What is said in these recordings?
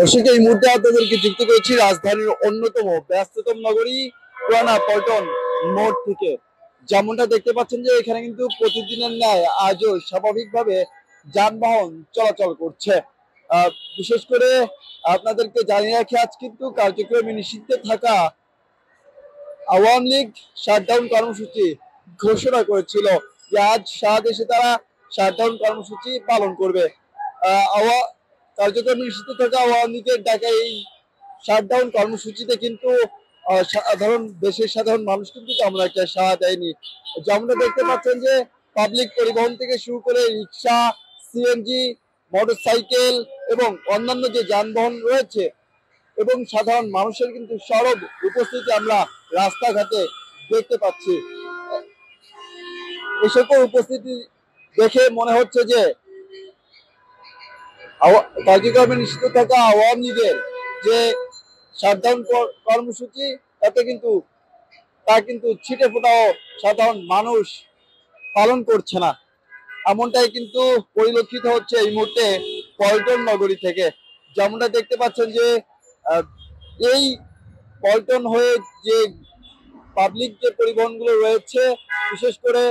দর্শক, এই মুহূর্তে আপনাদেরকে যুক্ত করেছি রাজধানীর অন্যতম ব্যস্ততম নগরী পুরানা পল্টন মোড় থেকে। যেমনটা দেখতে পাচ্ছেন যে এখানে কিন্তু প্রতিদিনের ন্যায় আজও স্বাভাবিকভাবে যানবাহন চলাচল করছে। বিশেষ করে আপনাদেরকে জানিয়ে রাখি, আজ কিন্তু কার্যক্রমে নিষিদ্ধ থাকা আওয়ামী লীগ শাটডাউন কর্মসূচি ঘোষণা করেছিল যে আজ সারা দেশে তারা শাটডাউন কর্মসূচি পালন করবে। কার্যক্রমে নিষিদ্ধ থাকা আওয়ামী লীগের ডাকা এই শাটডাউন কর্মসূচিতে কিন্তু দেশের সাধারণ মানুষ কিন্তু তেমন একটা সাড়া দেয়নি। যেমনটা দেখতে পাচ্ছেন যে পাবলিক পরিবহন থেকে শুরু করে রিক্সা, সিএনজি, মোটরসাইকেল এবং অন্যান্য যে যানবাহন রয়েছে এবং সাধারণ মানুষের কিন্তু সরব উপস্থিতি আমরা রাস্তাঘাটে দেখতে পাচ্ছি। এই সকল উপস্থিতি দেখে মনে হচ্ছে যে কার্যক্রমে নিষিদ্ধ থাকা আওয়ামী লীগের যে শাটডাউন কর্মসূচি তা কিন্তু ছিটে ফোটাও সাধারণ মানুষ পালন করছে না। এমনটাই কিন্তু পরিলক্ষিত হচ্ছে এই মুহূর্তে পল্টন নগরী থেকে। যেমনটা দেখতে পাচ্ছেন যে এই পল্টন হয়ে যে পাবলিক যে পরিবহনগুলো রয়েছে, বিশেষ করে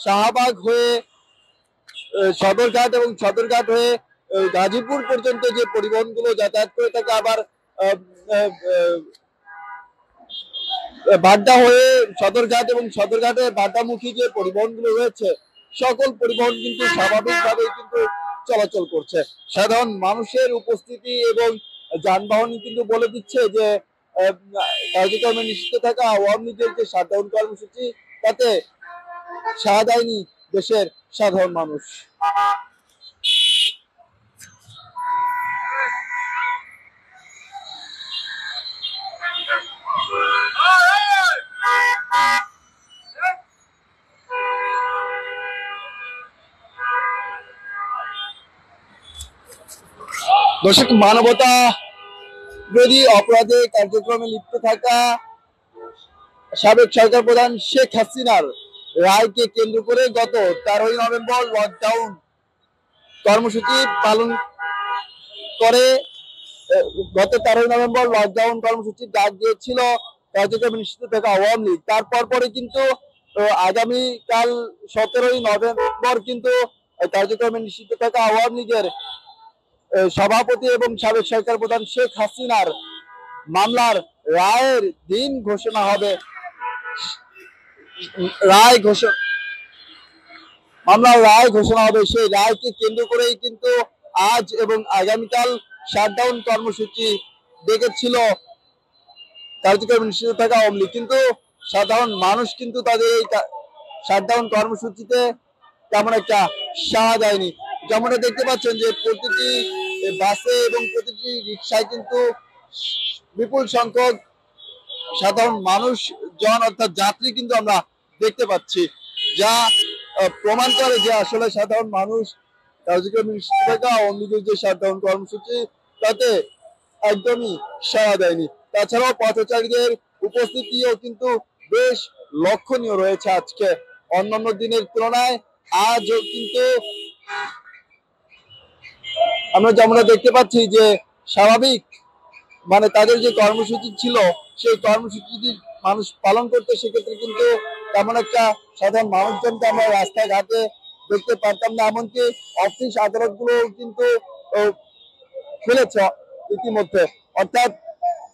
শাহবাগ হয়ে সদরঘাট এবং সদরঘাট হয়ে গাজীপুর পর্যন্ত যে পরিবহনগুলো যাতায়াত করে থাকে, আবার বাড্ডা হয়ে সদরঘাট এবং সদরঘাটে বাড্ডামুখী যে পরিবহনগুলো রয়েছে, সকল পরিবহন কিন্তু স্বাভাবিকভাবে কিন্তু চলাচল করছে। সাধারণ মানুষের উপস্থিতি এবং যানবাহন কিন্তু বলে দিচ্ছে যে কার্যক্রমে নিষিদ্ধ থাকা আওয়ামী লীগের যে শাটডাউন কর্মসূচি তাতে সাড়া দেয়নি দেশের সাধারণ মানুষ। দর্শক, মানবতা বিরোধী অপরাধে কার্যক্রমে লিপ্ত থাকা সাবেক সরকার প্রধান শেখ হাসিনার রায়কে কেন্দ্র করে গত 13ই নভেম্বর লকডাউন কর্মসূচি পালন করে ডাক দিয়েছিল কার্যক্রমে নিষিদ্ধ থাকা আওয়ামী লীগ। তারপর পরে কিন্তু আগামীকাল 17ই নভেম্বর কিন্তু কার্যক্রমে নিষিদ্ধ থাকা আওয়ামী লীগের সভাপতি এবং সাবেক সরকার প্রধান শেখ হাসিনার মামলার রায়ের দিন ঘোষণা হবে। মামলার রায় ঘোষণা হবে। সেই রায়কে কেন্দ্র করেই কিন্তু আজ এবং আগামীকাল শাটডাউন কর্মসূচি ডেকেছিল কার্যক্রমে নিষিদ্ধ থাকা আওয়ামী লীগ। কিন্তু সাধারণ মানুষ কিন্তু তাদের এই শাটডাউন কর্মসূচিতে তেমন একটা সাড়া দেয়নি। যেমনটা দেখতে পাচ্ছেন যে প্রতিটি বাসে এবং প্রতিটি রিক্সায় কিন্তু বিপুল সংখ্যক সাধারণ মানুষজন অর্থাৎ যাত্রী কিন্তু আমরা দেখতে পাচ্ছি, যা প্রমাণ করে যে আসলে সাধারণ মানুষ কার্যক্রমে নিষিদ্ধ থাকা আওয়ামী লীগের যে শাটডাউন কর্মসূচি তাতে একদমই সাড়া দেয়নি। তাছাড়াও পথচারীদের উপস্থিতিও কিন্তু বেশ লক্ষণীয় রয়েছে আজকে। অন্যান্য দিনের তুলনায় আজও কিন্তু আমরা যেমন দেখতে পাচ্ছি যে স্বাভাবিক তাদের যে কর্মসূচি ছিল সেই কর্মসূচি যদি মানুষ পালন করতে, সেক্ষেত্রে কিন্তু তেমন একটা সাধারণ মানুষজনকে আমরা রাস্তাঘাটে দেখতে পারতাম না। এমনকি অফিস আদালত গুলো কিন্তু খুলেছে ইতিমধ্যে। অর্থাৎ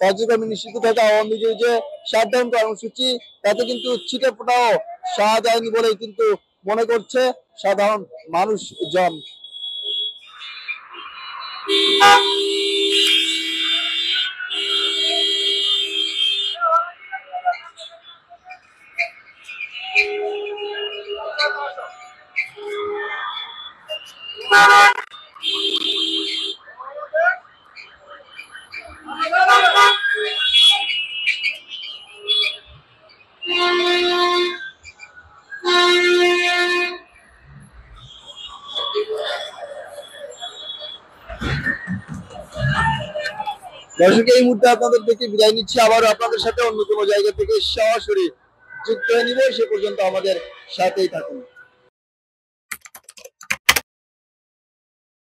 কার্যক্রমে নিষিদ্ধ থাকা আওয়ামী লীগের যে শাটডাউন কর্মসূচি তাতে কিন্তু ছিটে ফোটাও সাড়া দেয়নি বলেই কিন্তু মনে করছে সাধারণ মানুষজন। দর্শক, এই মুহূর্তে আপনাদের থেকে বিদায় নিচ্ছি। আবারও আপনাদের সাথে অন্য কোনো জায়গা থেকে সরাসরি যুক্ত হয়ে নিব। সে পর্যন্ত আমাদের সাথেই থাকুন।